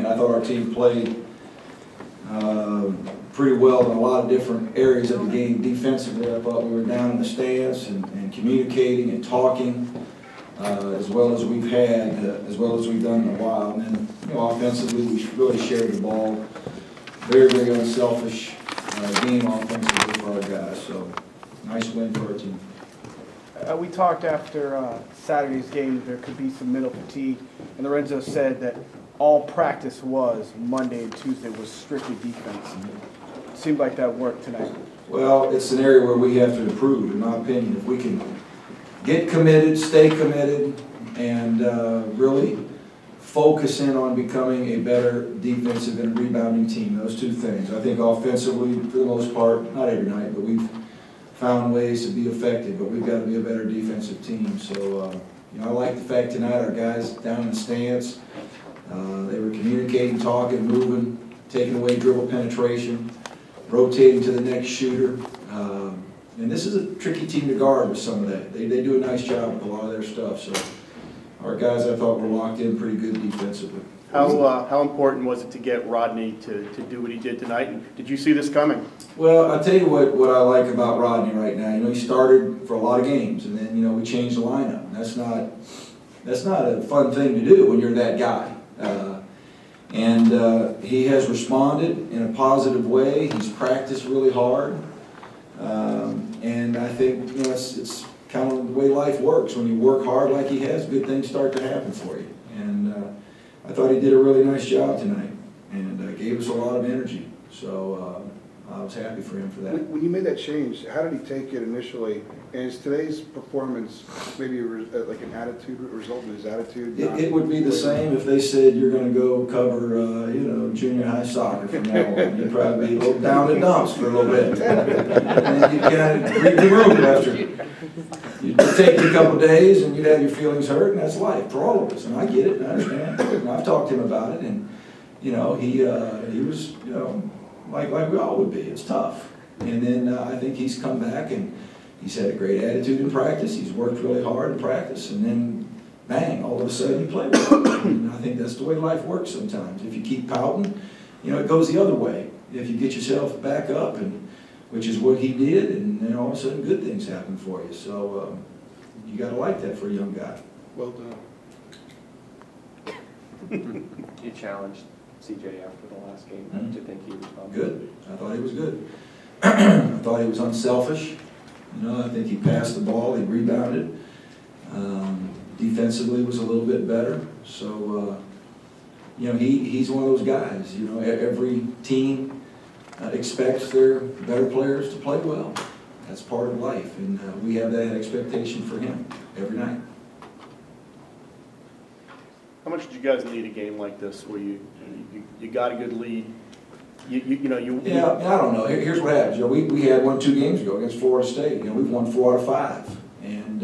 I thought our team played pretty well in a lot of different areas of the game. Defensively, I thought we were down in the stance and communicating and talking as well as we've had, as well as we've done in a while. And then, you know, offensively, we really shared the ball. Very, very unselfish game offensively for our guys. So, nice win for our team. We talked after Saturday's game there could be some mental fatigue, and Lorenzo said that all practice was Monday and Tuesday was strictly defense. It seemed like that worked tonight. Well, it's an area where we have to improve, in my opinion. If we can get committed, stay committed, and really focus in on becoming a better defensive and rebounding team, those two things. I think offensively, for the most part, not every night, but we've found ways to be effective, but we've got to be a better defensive team. So, you know, I like the fact tonight our guys down in the stance, they were communicating, talking, moving, taking away dribble penetration, rotating to the next shooter. And this is a tricky team to guard with some of that. They do a nice job with a lot of their stuff. So our guys, I thought, were locked in pretty good defensively. How important was it to get Rodney to do what he did tonight? And did you see this coming? Well, I'll tell you what I like about Rodney right now. You know, he started for a lot of games, and then, you know, we changed the lineup. That's not a fun thing to do when you're that guy. He has responded in a positive way. He's practiced really hard. And I think, you know, it's kind of the way life works. When you work hard like he has, good things start to happen for you. And I thought he did a really nice job tonight and gave us a lot of energy. So I was happy for him for that. When you made that change, how did he take it initially? And is today's performance maybe like an attitude, result in his attitude? It would be the same if they said you're going to go cover, you know, junior high soccer from now on. You'd probably be a little down the dumps for a little bit. And then you'd kind of read the room after. You'd take you a couple of days and you'd have your feelings hurt, and that's life for all of us. And I get it and I understand. And I've talked to him about it, and, you know, he was, you know, like we all would be. It's tough. And then I think he's come back and he's had a great attitude in practice. He's worked really hard in practice, and then bang, all of a sudden you play well. And I think that's the way life works sometimes. If you keep pouting, you know, it goes the other way. If you get yourself back up, and which is what he did, and then all of a sudden good things happen for you. So you got to like that for a young guy. Well done. You challenged CJ after the last game. How did you think he responded? Good. I thought he was good. I thought he was unselfish. You know, I think he passed the ball, he rebounded. Defensively was a little bit better. So, you know, he's one of those guys. You know, every team expects their better players to play well. That's part of life, and we have that expectation for him every night. How much did you guys need a game like this where you got a good lead? Yeah, I don't know. Here's what happens. You know, we had one 2 games ago against Florida State. You know, we've won 4 out of 5, and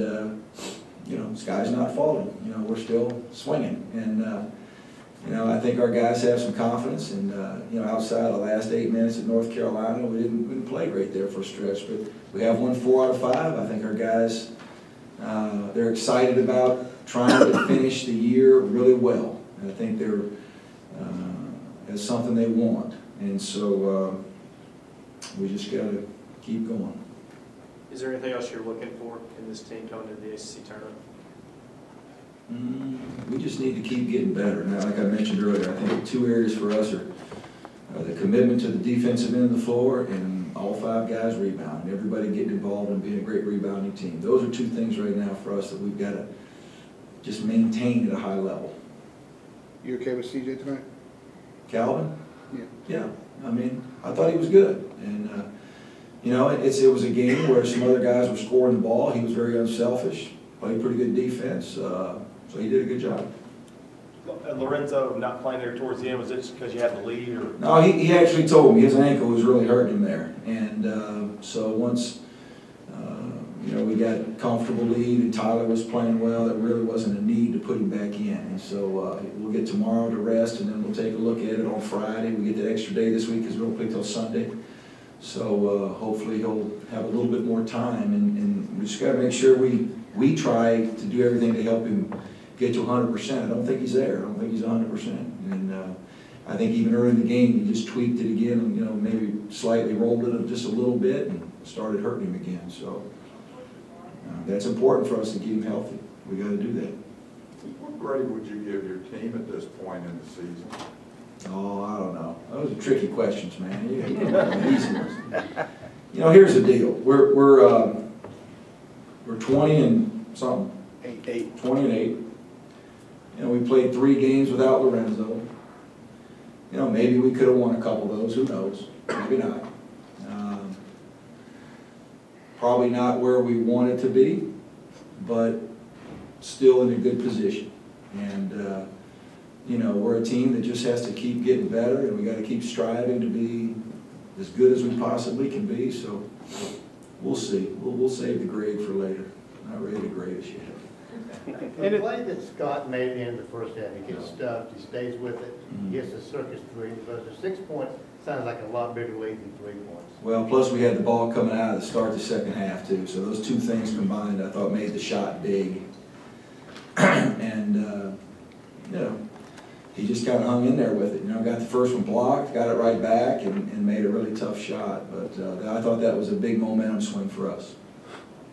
you know, the sky's not falling. You know, we're still swinging, and you know, I think our guys have some confidence. And you know, outside of the last 8 minutes at North Carolina, we didn't play great there for a stretch, but we have won 4 out of 5. I think our guys they're excited about trying to finish the year really well, and I think they're it's something they want. And so we just got to keep going. Is there anything else you're looking for in this team going to the ACC tournament? We just need to keep getting better. Now, like I mentioned earlier, I think 2 areas for us are the commitment to the defensive end of the floor and all 5 guys rebounding, everybody getting involved and being a great rebounding team. Those are 2 things right now for us that we've got to just maintain at a high level. You okay with CJ tonight? Calvin? Yeah. I mean, I thought he was good, and you know, it was a game where some other guys were scoring the ball. He was very unselfish, played pretty good defense, so he did a good job. Lorenzo not playing there towards the end, was it just because you had the lead? Or? No, he actually told me his ankle was really hurting him there, and so once you know, we got a comfortable lead and Tyler was playing well, there really wasn't a need to put him back in. And so we'll get tomorrow to rest, and then we'll take a look at it on Friday. We get that extra day this week because we don't play till Sunday. So hopefully he'll have a little bit more time, and we just got to make sure we try to do everything to help him get to 100%. I don't think he's there. I don't think he's 100%. And I think even early in the game, he just tweaked it again, and, you know, maybe slightly rolled it just a little bit and started hurting him again. So that's important for us to keep him healthy. We got to do that. What grade would you give your team at this point in the season? Oh, I don't know. Those are tricky questions, man. You got easy ones. You know, here's the deal. We're 20 and something. 20 and 8. You know, we played 3 games without Lorenzo. You know, maybe we could have won a couple of those. Who knows? Maybe not. Probably not where we wanted to be, but still in a good position. And you know, we're a team that just has to keep getting better, and we got to keep striving to be as good as we possibly can be. So we'll see. We'll save the grade for later. Not ready to grade us yet. The play that Scott made in the first half, he gets stuffed, he stays with it, he gets the circus 3, but the 6 points sounds like a lot bigger lead than 3 points. Well, plus we had the ball coming out to start the second half too. So those two things combined, I thought, made the shot big. And you know, he just kind of hung in there with it. You know, got the first one blocked, got it right back, and made a really tough shot. But I thought that was a big momentum swing for us.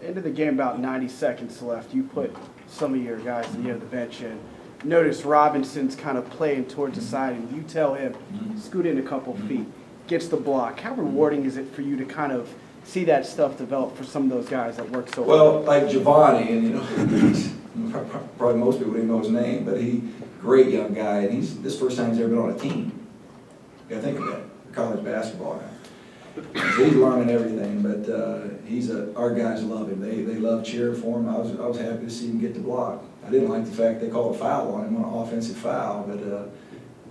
End of the game, about 90 seconds left. You put some of your guys near the bench in. Notice Robinson's kind of playing towards the side, and you tell him, scoot in a couple feet, gets the block. How rewarding is it for you to kind of see that stuff develop for some of those guys that work so well? hard? Like Giovanni, and you know, probably most people didn't know his name, but great young guy, and this first time he's ever been on a team. You gotta think of that, college basketball now. So he's learning everything, but our guys love him. They love cheering for him. I was happy to see him get the block. I didn't like the fact they called a foul on him, on an offensive foul, but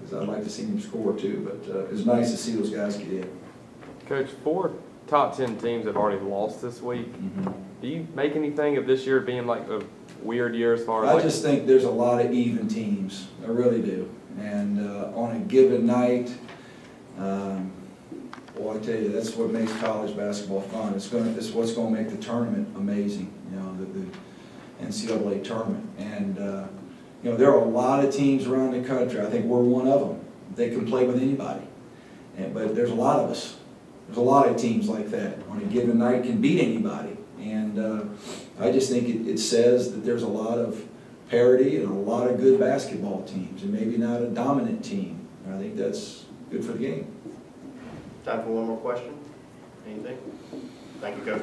because I'd like to see him score too. But it was nice to see those guys get in. Coach, 4 top 10 teams have already lost this week. Do you make anything of this year being like a weird year as far as? I just think there's a lot of even teams. I really do. And on a given night, well, I tell you, that's what makes college basketball fun. It's what's going to make the tournament amazing. You know, the NCAA tournament. And you know, there are a lot of teams around the country. I think we're one of them. They can play with anybody. But there's a lot of us. There's a lot of teams like that. On a given night, can beat anybody. And I just think it says that there's a lot of parity and a lot of good basketball teams, and maybe not a dominant team. And I think that's good for the game. Time for one more question. Anything? Thank you, Coach.